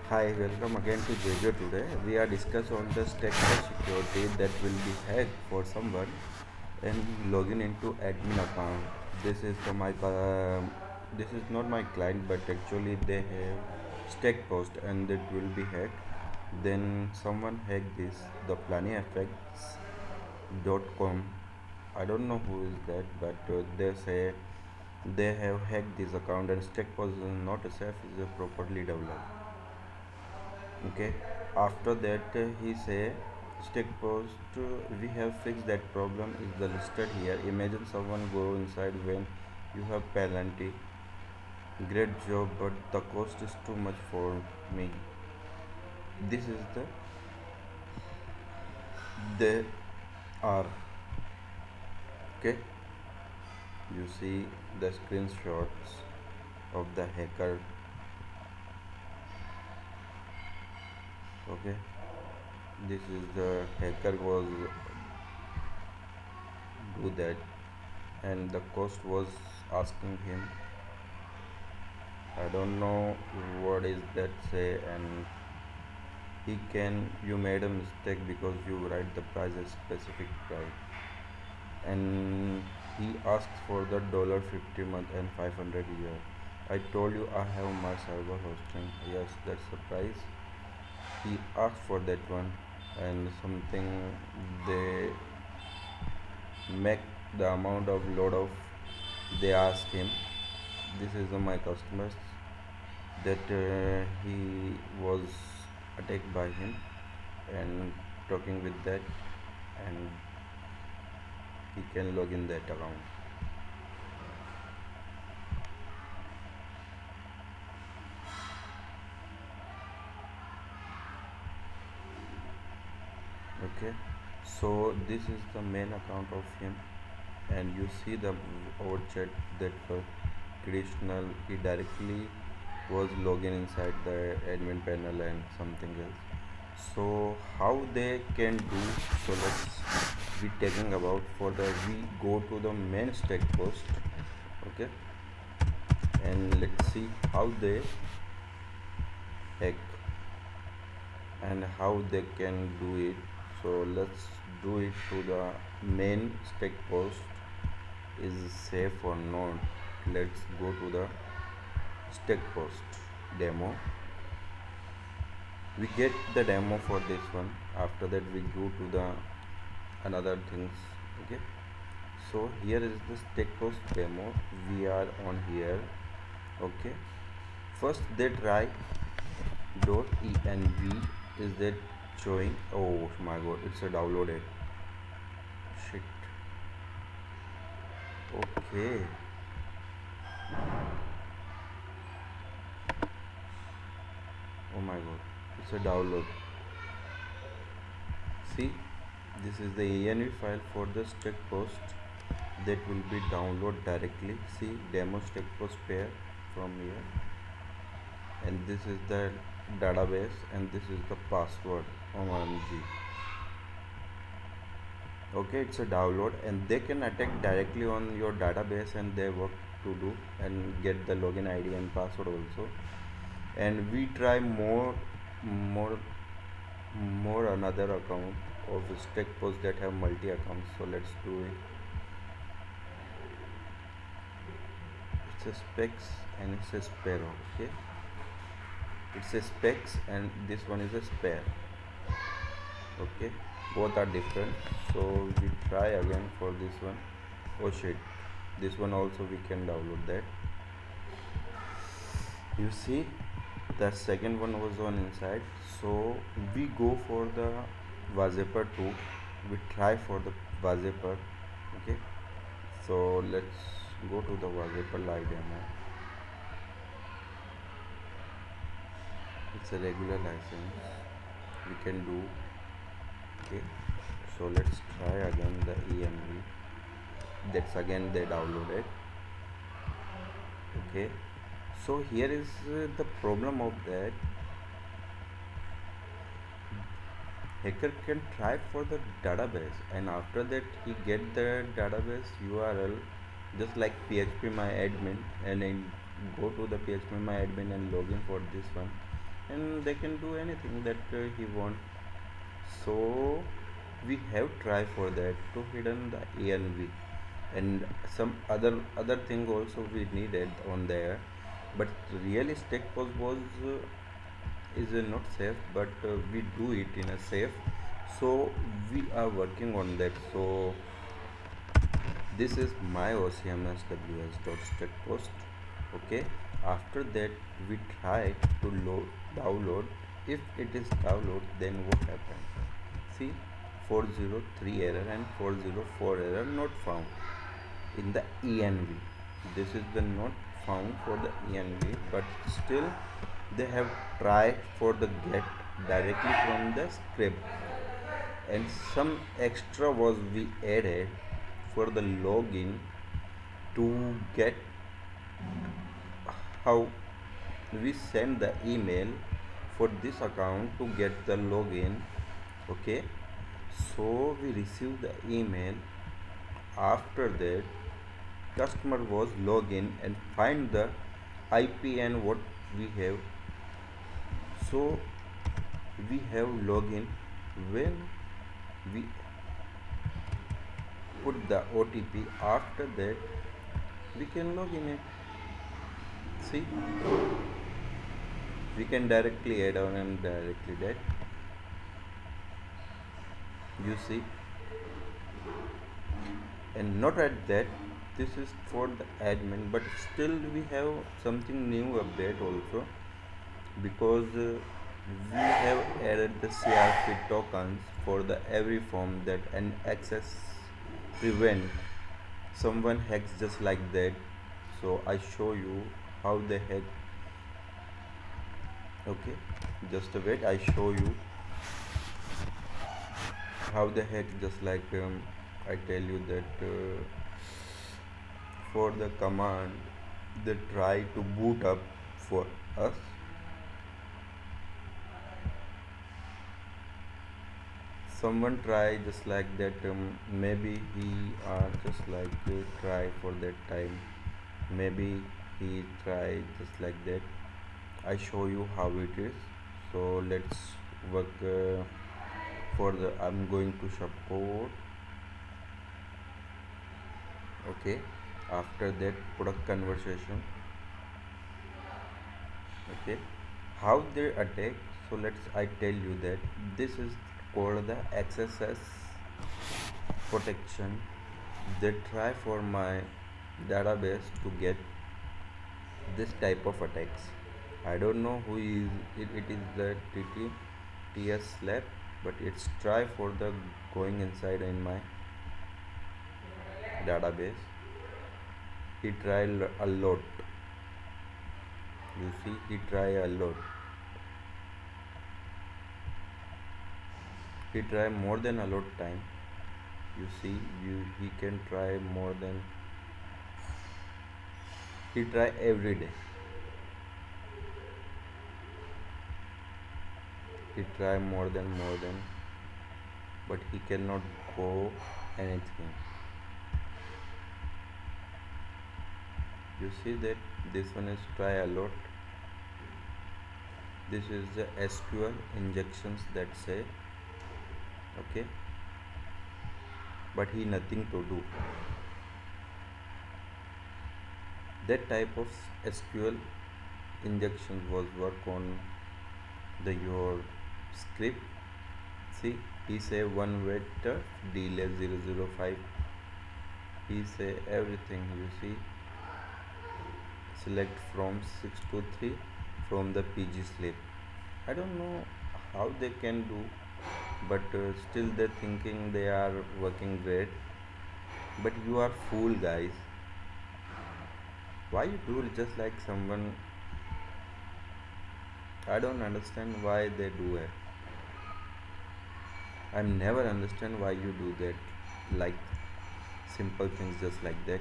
Hi, welcome again to Zebyoo. Today we are discussing on the stackpost security that will be hacked for someone and login into admin account. This is the this is not my client, but actually they have stackpost and it will be hacked. Then someone hacked this. The planning effects.com. I don't know who is that, but they say they have hacked this account and stackpost is not safe, is properly developed. Okay, after that he say stick post, we have fixed that problem is the listed here. Imagine someone go inside when you have penalty. Great job, but the cost is too much for me. This is the they are. Okay, you see the screenshots of the hacker. Okay, this is the hacker was do that, and the cost was asking him, I don't know what is that say, and he can you made a mistake because you write the price as specific price, and he asks for the $50 month and 500 year. I told you I have my server hosting. Yes, that's the price. He asked for that one, and something they make the amount of load of they ask him. This is my customers that he was attacked by him and talking with that, and he can log in that account. Okay, so this is the main account of him, and you see the our chat that traditional he directly was login inside the admin panel and something else. So how they can do, so let's be taking about for the we go to the main stack post. Okay, and let's see how they hack and how they can do it. So let's do it to the main stack post is safe or not. Let's go to the stack post demo. We get the demo for this one. After that we go to the another things. Okay, so here is the stack post demo. We are on here. Okay, first they try .env is that showing. Oh my god, it's a downloaded shit. Okay, oh my god, it's a download. See, this is the env file for the stack post that will be download directly. See, demo stack post pair from here, and this is the database, and this is the password. OMG. Okay, it's a download, and they can attack directly on your database, and they work to do and get the login id and password also. And we try more more another account of stack post that have multi accounts. So let's do it. It's a specs and it's a spare. Okay, it's a specs and this one is a spare. Okay, both are different. So we try again for this one. Oh shit, this one also we can download that. You see, the second one was on inside. So we go for the waziper 2. We try for the waziper. Okay, so let's go to the waziper live demo. It's a regular license we can do. Okay, so let's try again the env. That's again they downloaded. Okay, so here is the problem of that hacker can try for the database, and after that he get the database url just like php my admin, and then go to the php my admin and login for this one. and they can do anything that he want. So we have tried for that to hidden the env and some other thing also we needed on there, but really stackpost was is not safe, but we do it in a safe. So we are working on that. So this is my ocmsws.stackpost. Okay, after that we try to download. If it is download, then what happened? See, 403 error and 404 error not found in the env. This is the not found for the env, but still they have tried for the get directly from the script, and some extra was we added for the login to get how we send the email for this account to get the login. Okay, so we receive the email. After that customer was login and find the ip and what we have. So we have login. When we put the otp, after that we can log in it. See, we can directly add on and directly that, you see. And not at that, this is for the admin, but still we have something new update also, because we have added the crp tokens for the every form that an access prevent someone hacks just like that. So I show you how they hack. Okay, just a wait, I show you how they hack just like I tell you that for the command they try to boot up for us. Someone try just like that, maybe he are just like try for that time, maybe he try just like that. I show you how it is. So let's work for the, I'm going to support. Okay, after that product conversation. Okay, how they attack. So let's I tell you that this is called the xss protection. They try for my database to get this type of attacks. I don't know who is it, it is the ts lab, but it's try for the going inside in my database. He tried a lot. You see, he try a lot. He try more than a lot time. You see, he can try more than, he try every day. He try more than, but he cannot go anything. You see that this one is try a lot. This is the sql injections that say. Okay, but he nothing to do. That type of sql injection was work on the your script. See, he say one vector delay 005. He say everything. You see, select from 6 to 3 from the pg slip. I don't know how they can do, but still they're thinking they are working great. But you are fool, guys. Why you do just like someone? I don't understand why they do it. I never understand why you do that, like simple things just like that.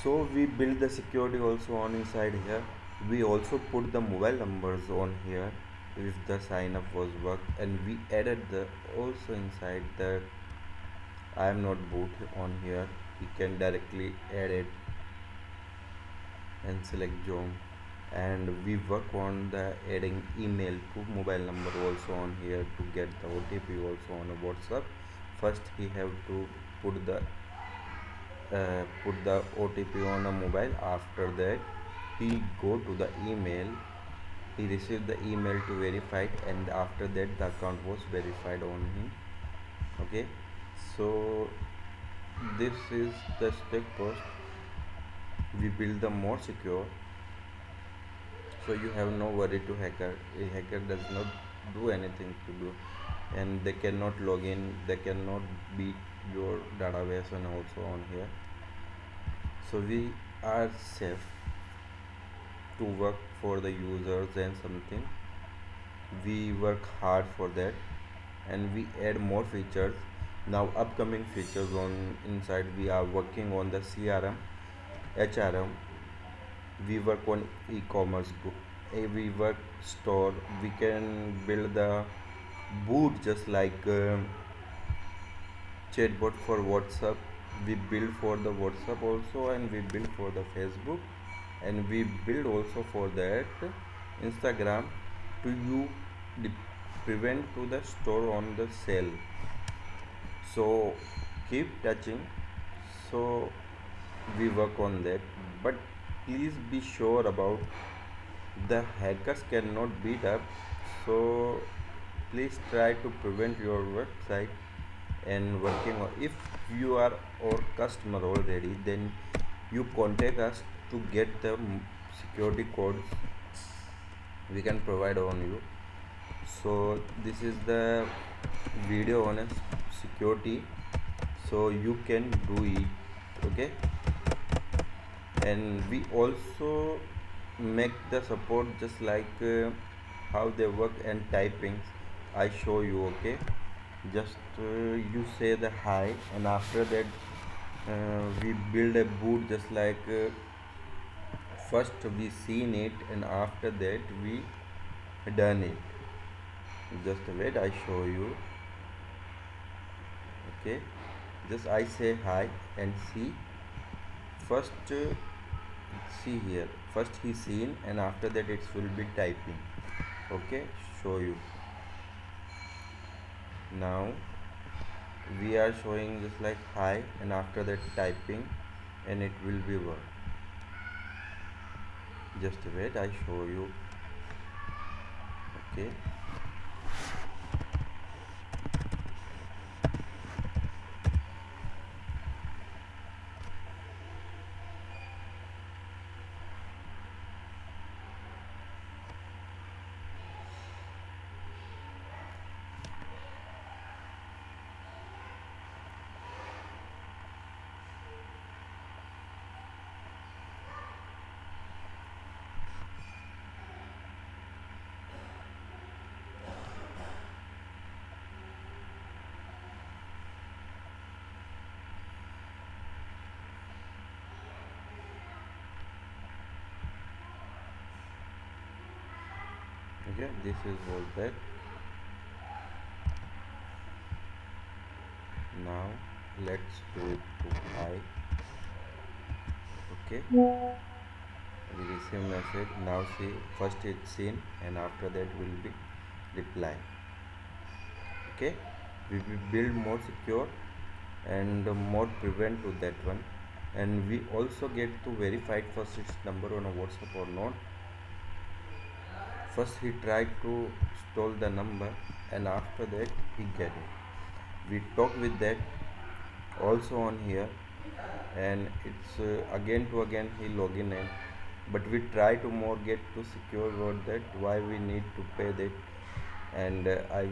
So we build the security also on inside here. We also put the mobile numbers on here if the sign up was work, and we added the also inside that I am not boot on here. You can directly add it and select zone and we work on the adding email to mobile number also on here to get the OTP also on a WhatsApp. First he have to put the OTP on a mobile. After that he go to the email, he received the email to verify it, and after that the account was verified on him. Okay, so this is the stack post. We build the more secure, so you have no worry to hacker. A hacker does not do anything to do, and they cannot log in, they cannot beat your database and also on here. So we are safe to work for the users and something. We work hard for that, and we add more features. Now upcoming features on inside, we are working on the CRM, HRM. We work on e-commerce, we work store. We can build the boot just like chatbot for WhatsApp. We build for the WhatsApp also, and we build for the Facebook, and we build also for that Instagram to you prevent to the store on the sale. So keep touching. So we work on that, but please be sure about the hackers cannot beat up. So please try to prevent your website and working on. If you are our customer already, then you contact us to get the security codes we can provide on you. So this is the video on a security, so you can do it. Okay, and we also make the support just like how they work and typing. I show you. Okay, just you say the hi, and after that we build a boot just like first we seen it, and after that we done it. Just wait, I show you. Okay, just I say hi and see. First see here, first he seen, and after that it will be typing. Okay, show you. Now we are showing just like hi, and after that typing, and it will be work. Just wait, I show you. Okay, okay, this is was that. Now let's do it to hi. Okay, we receive message. Now see, first it's seen, and after that will be reply. Okay, we will build more secure and more prevent to that one, and we also get to verify first its number on a WhatsApp or not. First he tried to stole the number, and after that he get it. We talk with that also on here, and it's again to again he login in, but we try to more get to secure word that why we need to pay that. And I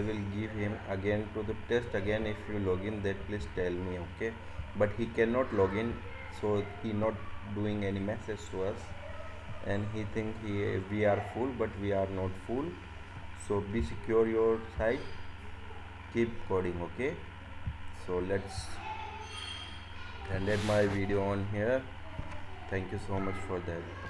will give him again to the test again. If you login that, please tell me. Okay, but he cannot login, so he not doing any message to us, and he think we are full, but we are not full. So be secure your site, keep coding. Okay, so let's end my video on here. Thank you so much for that.